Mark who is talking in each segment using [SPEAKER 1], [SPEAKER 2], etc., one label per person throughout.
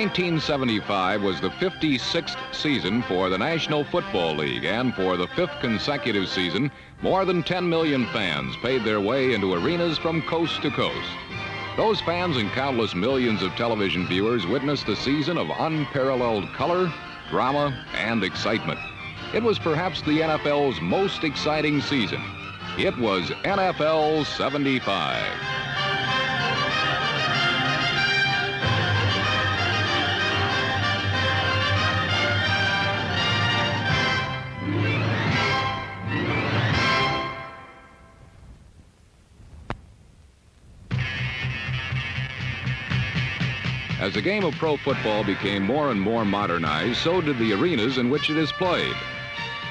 [SPEAKER 1] 1975 was the 56th season for the National Football League, and for the 5th consecutive season, more than 10 million fans paid their way into arenas from coast to coast. Those fans and countless millions of television viewers witnessed a season of unparalleled color, drama, and excitement. It was perhaps the NFL's most exciting season. It was NFL 75. As the game of pro football became more and more modernized, so did the arenas in which it is played.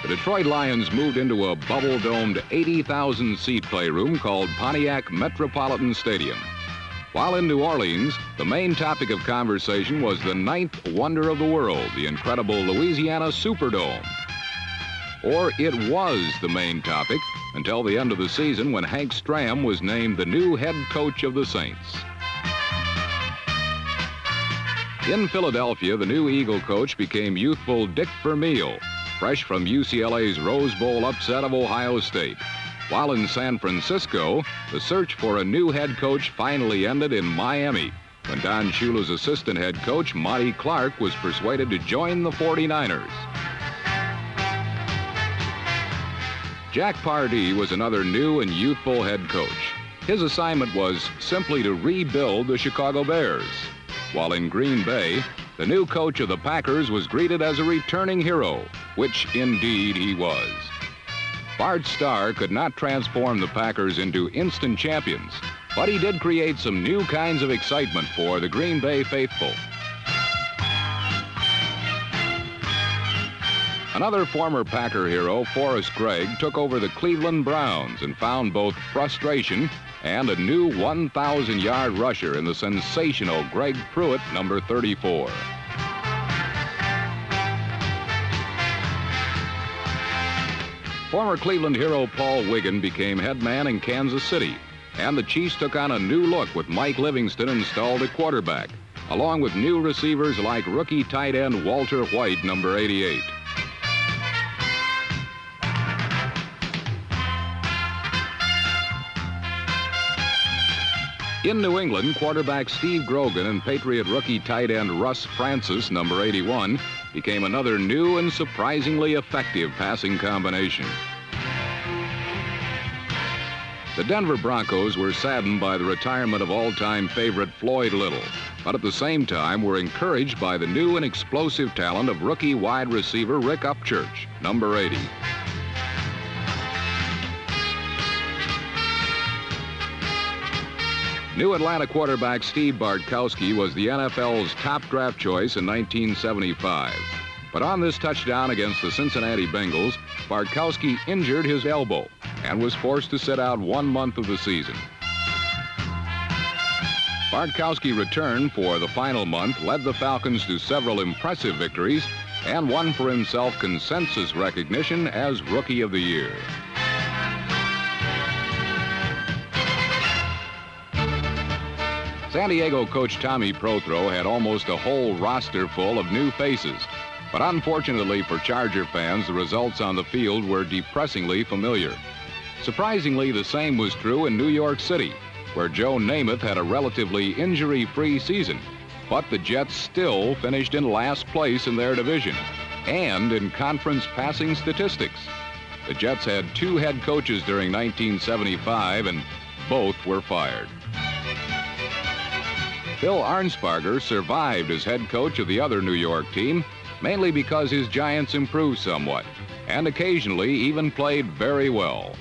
[SPEAKER 1] The Detroit Lions moved into a bubble-domed 80,000-seat playroom called Pontiac Metropolitan Stadium. While in New Orleans, the main topic of conversation was the ninth wonder of the world, the incredible Louisiana Superdome. Or it was the main topic until the end of the season when Hank Stram was named the new head coach of the Saints. In Philadelphia, the new Eagle coach became youthful Dick Vermeil, fresh from UCLA's Rose Bowl upset of Ohio State. While in San Francisco, the search for a new head coach finally ended in Miami, when Don Shula's assistant head coach, Monty Clark, was persuaded to join the 49ers. Jack Pardee was another new and youthful head coach. His assignment was simply to rebuild the Chicago Bears. While in Green Bay, the new coach of the Packers was greeted as a returning hero, which indeed he was. Bart Starr could not transform the Packers into instant champions, but he did create some new kinds of excitement for the Green Bay faithful. Another former Packer hero, Forrest Gregg, took over the Cleveland Browns and found both frustration and a new 1,000-yard rusher in the sensational Greg Pruitt, number 34. Former Cleveland hero Paul Wiggin became head man in Kansas City, and the Chiefs took on a new look with Mike Livingston installed at quarterback, along with new receivers like rookie tight end Walter White, number 88. In New England, quarterback Steve Grogan and Patriot rookie tight end Russ Francis, number 81, became another new and surprisingly effective passing combination. The Denver Broncos were saddened by the retirement of all-time favorite Floyd Little, but at the same time were encouraged by the new and explosive talent of rookie wide receiver Rick Upchurch, number 80. New Atlanta quarterback Steve Bartkowski was the NFL's top draft choice in 1975. But on this touchdown against the Cincinnati Bengals, Bartkowski injured his elbow and was forced to sit out 1 month of the season. Bartkowski returned for the final month, led the Falcons to several impressive victories, and won for himself consensus recognition as Rookie of the Year. San Diego coach Tommy Prothro had almost a whole roster full of new faces. But unfortunately for Charger fans, the results on the field were depressingly familiar. Surprisingly, the same was true in New York City, where Joe Namath had a relatively injury-free season. But the Jets still finished in last place in their division and in conference passing statistics. The Jets had 2 head coaches during 1975, and both were fired. Bill Arnsparger survived as head coach of the other New York team, mainly because his Giants improved somewhat, and occasionally even played very well.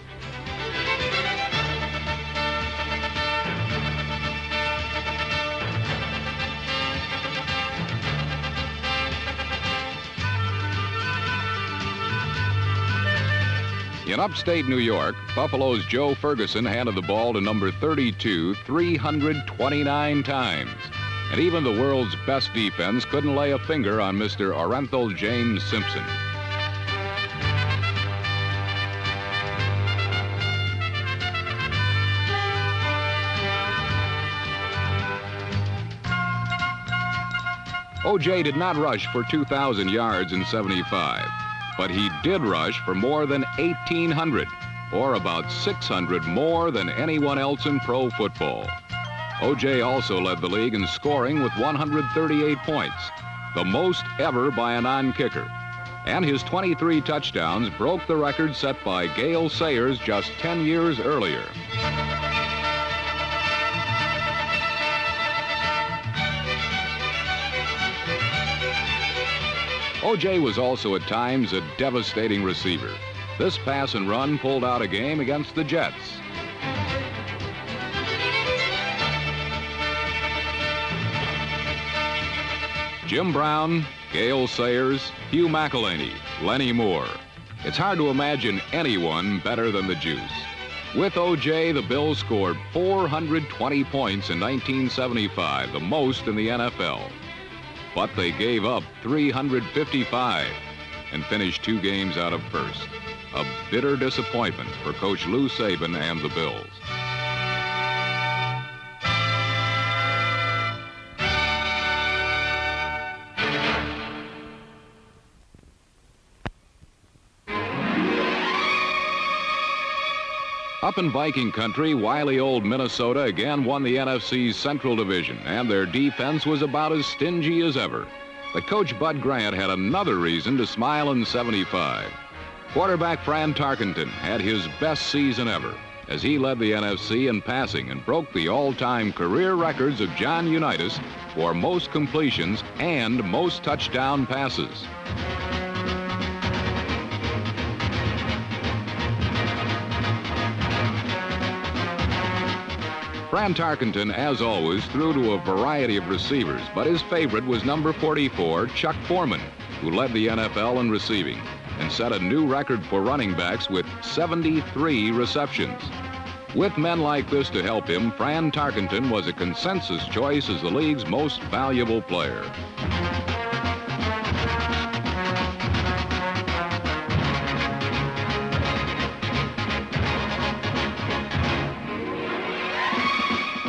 [SPEAKER 1] In upstate New York, Buffalo's Joe Ferguson handed the ball to number 32 329 times. And even the world's best defense couldn't lay a finger on Mr. Orenthal James Simpson. O.J. did not rush for 2,000 yards in '75, but he did rush for more than 1,800, or about 600 more than anyone else in pro football. O.J. also led the league in scoring with 138 points, the most ever by a non-kicker. And his 23 touchdowns broke the record set by Gale Sayers just 10 years earlier. O.J. was also at times a devastating receiver. This pass and run pulled out a game against the Jets. Jim Brown, Gale Sayers, Hugh McElhaney, Lenny Moore. It's hard to imagine anyone better than the Juice. With O.J., the Bills scored 420 points in 1975, the most in the NFL. But they gave up 355 and finished 2 games out of first. A bitter disappointment for Coach Lou Saban and the Bills. Up in Viking country, wily old Minnesota again won the NFC's Central Division, and their defense was about as stingy as ever. But Coach Bud Grant had another reason to smile in '75. Quarterback Fran Tarkenton had his best season ever as he led the NFC in passing and broke the all-time career records of John Unitas for most completions and most touchdown passes. Fran Tarkenton, as always, threw to a variety of receivers, but his favorite was number 44, Chuck Foreman, who led the NFL in receiving and set a new record for running backs with 73 receptions. With men like this to help him, Fran Tarkenton was a consensus choice as the league's most valuable player.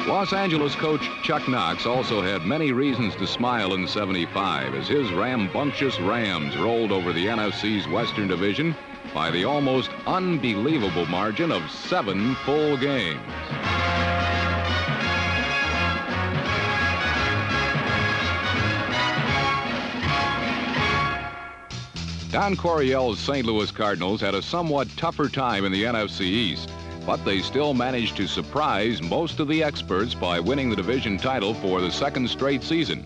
[SPEAKER 1] Los Angeles coach Chuck Knox also had many reasons to smile in '75 as his rambunctious Rams rolled over the NFC's Western Division by the almost unbelievable margin of 7 full games. Don Coryell's St. Louis Cardinals had a somewhat tougher time in the NFC East, but they still managed to surprise most of the experts by winning the division title for the 2nd straight season.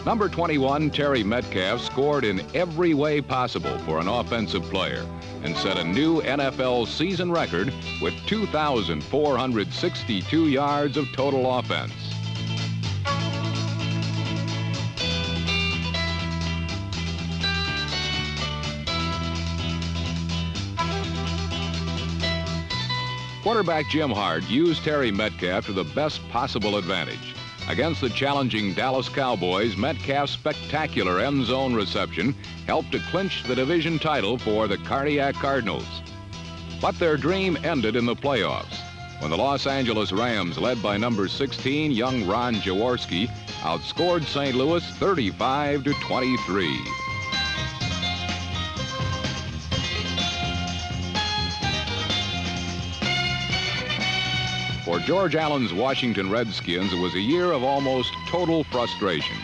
[SPEAKER 1] Number 21, Terry Metcalf, scored in every way possible for an offensive player and set a new NFL season record with 2,462 yards of total offense. Quarterback Jim Hart used Terry Metcalf to the best possible advantage. Against the challenging Dallas Cowboys, Metcalf's spectacular end zone reception helped to clinch the division title for the Cardiac Cardinals. But their dream ended in the playoffs when the Los Angeles Rams, led by number 16, young Ron Jaworski, outscored St. Louis 35-23. For George Allen's Washington Redskins, it was a year of almost total frustration.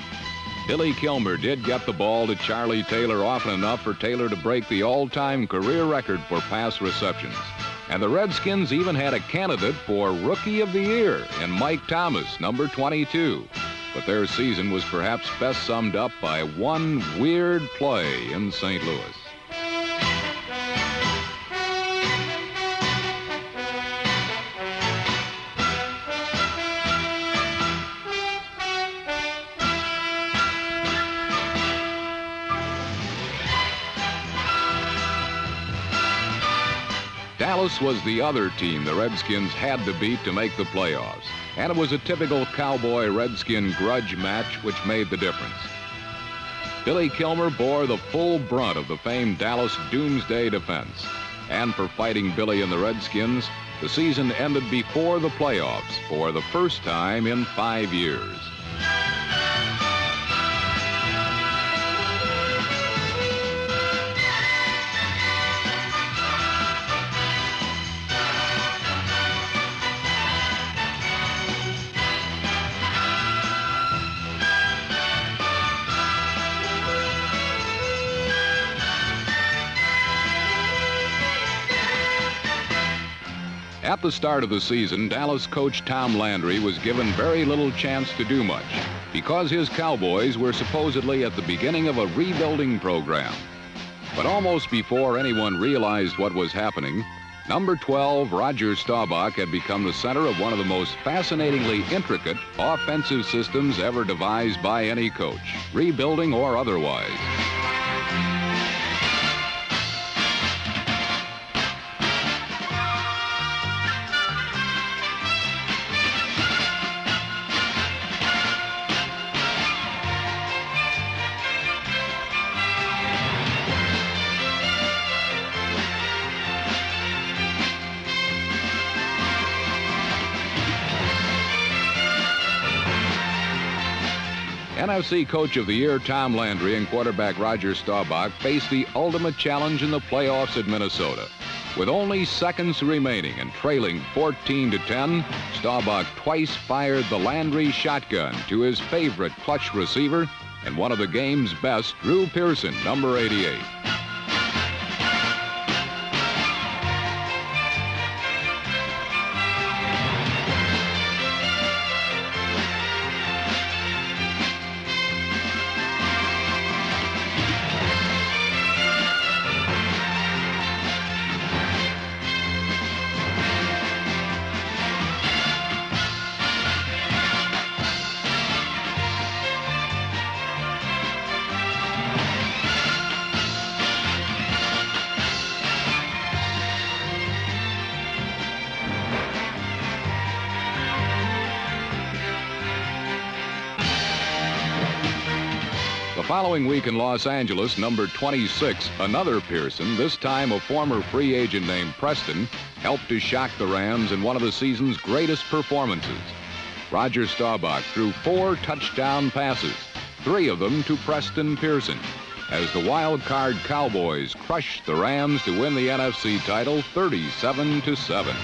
[SPEAKER 1] Billy Kilmer did get the ball to Charlie Taylor often enough for Taylor to break the all-time career record for pass receptions. And the Redskins even had a candidate for Rookie of the Year in Mike Thomas, number 22. But their season was perhaps best summed up by one weird play in St. Louis. Dallas was the other team the Redskins had to beat to make the playoffs, and it was a typical Cowboy-Redskin grudge match which made the difference. Billy Kilmer bore the full brunt of the famed Dallas Doomsday defense, and for fighting Billy and the Redskins, the season ended before the playoffs for the first time in 5 years. At the start of the season, Dallas coach Tom Landry was given very little chance to do much because his Cowboys were supposedly at the beginning of a rebuilding program. But almost before anyone realized what was happening, number 12, Roger Staubach, had become the center of one of the most fascinatingly intricate offensive systems ever devised by any coach, rebuilding or otherwise. NFC Coach of the Year Tom Landry and quarterback Roger Staubach faced the ultimate challenge in the playoffs at Minnesota. With only seconds remaining and trailing 14-10, Staubach twice fired the Landry shotgun to his favorite clutch receiver and one of the game's best, Drew Pearson, number 88. The following week in Los Angeles, number 26, another Pearson, this time a former free agent named Preston, helped to shock the Rams in one of the season's greatest performances. Roger Staubach threw 4 touchdown passes, 3 of them to Preston Pearson, as the wild card Cowboys crushed the Rams to win the NFC title 37-7.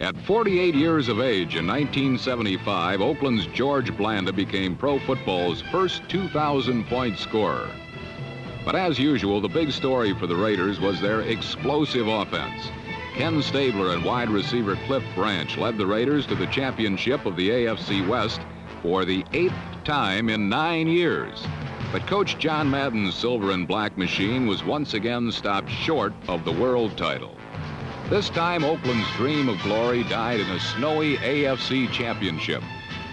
[SPEAKER 1] At 48 years of age in 1975, Oakland's George Blanda became pro football's first 2,000-point scorer. But as usual, the big story for the Raiders was their explosive offense. Ken Stabler and wide receiver Cliff Branch led the Raiders to the championship of the AFC West for the 8th time in 9 years. But Coach John Madden's silver and black machine was once again stopped short of the world title. This time, Oakland's dream of glory died in a snowy AFC championship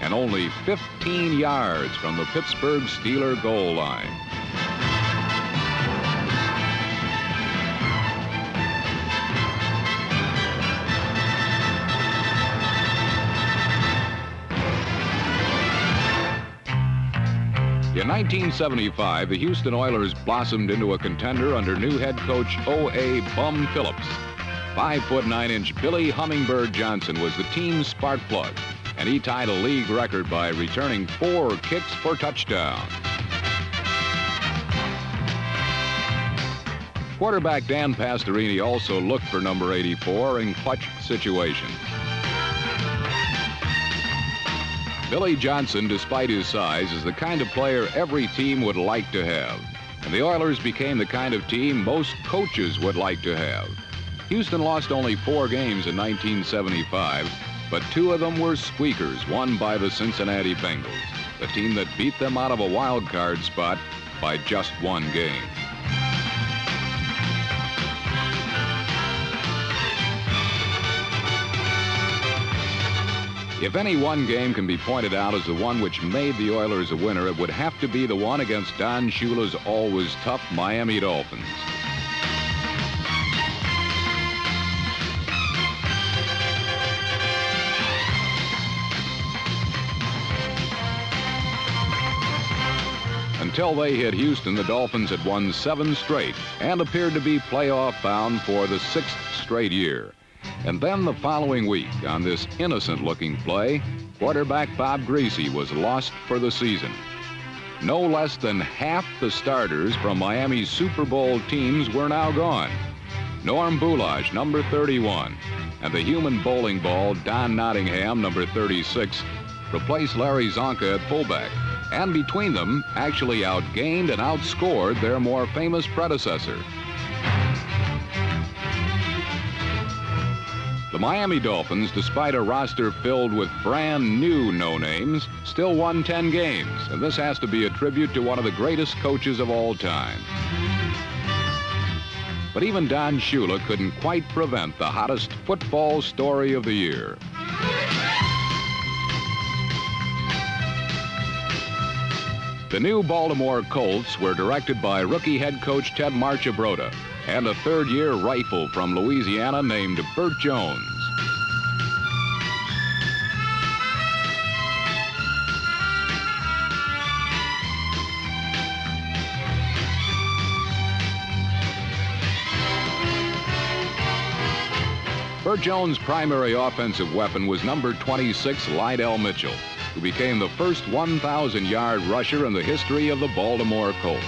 [SPEAKER 1] and only 15 yards from the Pittsburgh Steelers goal line. In 1975, the Houston Oilers blossomed into a contender under new head coach O.A. Bum Phillips. 5'9" Billy Hummingbird Johnson was the team's spark plug, and he tied a league record by returning 4 kicks for touchdowns. Quarterback Dan Pastorini also looked for number 84 in clutch situations. Billy Johnson, despite his size, is the kind of player every team would like to have, and the Oilers became the kind of team most coaches would like to have. Houston lost only 4 games in 1975, but 2 of them were squeakers won by the Cincinnati Bengals, the team that beat them out of a wild card spot by just 1 game. If any one game can be pointed out as the one which made the Oilers a winner, it would have to be the one against Don Shula's always tough Miami Dolphins. Until they hit Houston, the Dolphins had won 7 straight and appeared to be playoff bound for the 6th straight year. And then the following week, on this innocent-looking play, quarterback Bob Griese was lost for the season. No less than half the starters from Miami's Super Bowl teams were now gone. Norm Boulage, number 31, and the human bowling ball, Don Nottingham, number 36, replaced Larry Zonka at fullback, and between them actually outgained and outscored their more famous predecessor. The Miami Dolphins, despite a roster filled with brand new no-names, still won 10 games, and this has to be a tribute to one of the greatest coaches of all time. But even Don Shula couldn't quite prevent the hottest football story of the year. The new Baltimore Colts were directed by rookie head coach Ted Marchibroda and a third-year rifle from Louisiana named Burt Jones. Burt Jones' primary offensive weapon was number 26, Lydell Mitchell, who became the first 1,000-yard rusher in the history of the Baltimore Colts.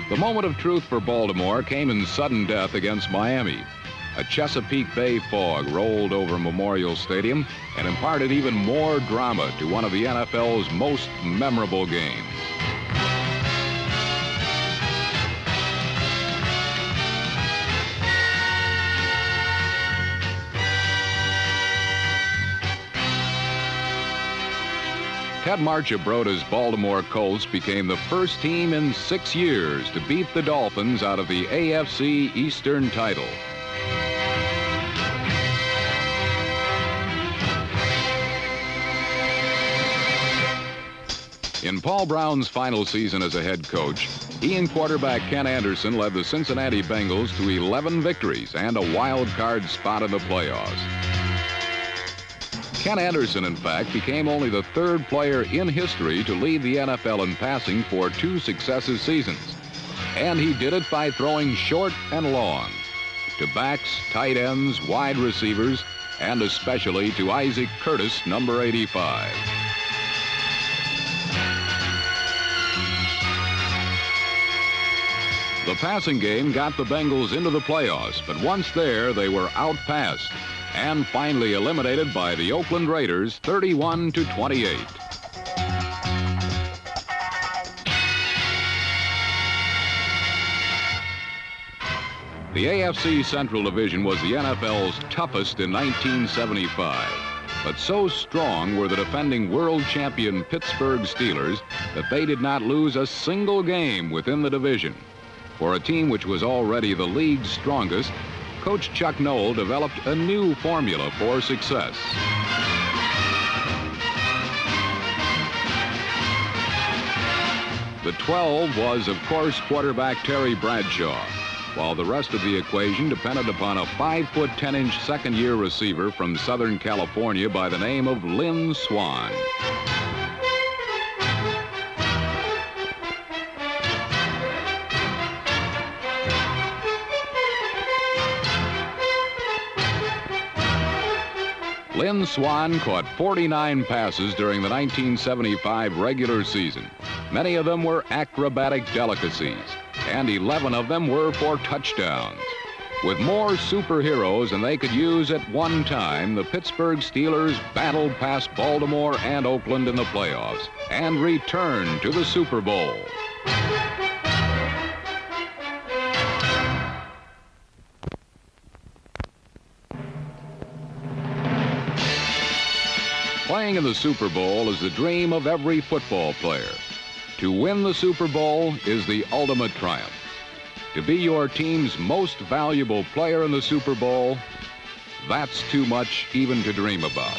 [SPEAKER 1] The moment of truth for Baltimore came in sudden death against Miami. A Chesapeake Bay fog rolled over Memorial Stadium and imparted even more drama to one of the NFL's most memorable games. Ted Marchibroda's Baltimore Colts became the first team in 6 years to beat the Dolphins out of the AFC Eastern title. In Paul Brown's final season as a head coach, he and quarterback Ken Anderson led the Cincinnati Bengals to 11 victories and a wild card spot in the playoffs. Ken Anderson, in fact, became only the third player in history to lead the NFL in passing for 2 successive seasons. And he did it by throwing short and long to backs, tight ends, wide receivers, and especially to Isaac Curtis, number 85. The passing game got the Bengals into the playoffs, but once there, they were outpassed and finally eliminated by the Oakland Raiders 31-28. The AFC Central Division was the NFL's toughest in 1975, but so strong were the defending world champion Pittsburgh Steelers that they did not lose a single game within the division. For a team which was already the league's strongest, Coach Chuck Noll developed a new formula for success. The 12 was, of course, quarterback Terry Bradshaw, while the rest of the equation depended upon a 5-foot 10-inch second-year receiver from Southern California by the name of Lynn Swann. Lynn Swann caught 49 passes during the 1975 regular season. Many of them were acrobatic delicacies, and 11 of them were for touchdowns. With more superheroes than they could use at one time, the Pittsburgh Steelers battled past Baltimore and Oakland in the playoffs and returned to the Super Bowl. Playing in the Super Bowl is the dream of every football player. To win the Super Bowl is the ultimate triumph. To be your team's most valuable player in the Super Bowl, that's too much even to dream about.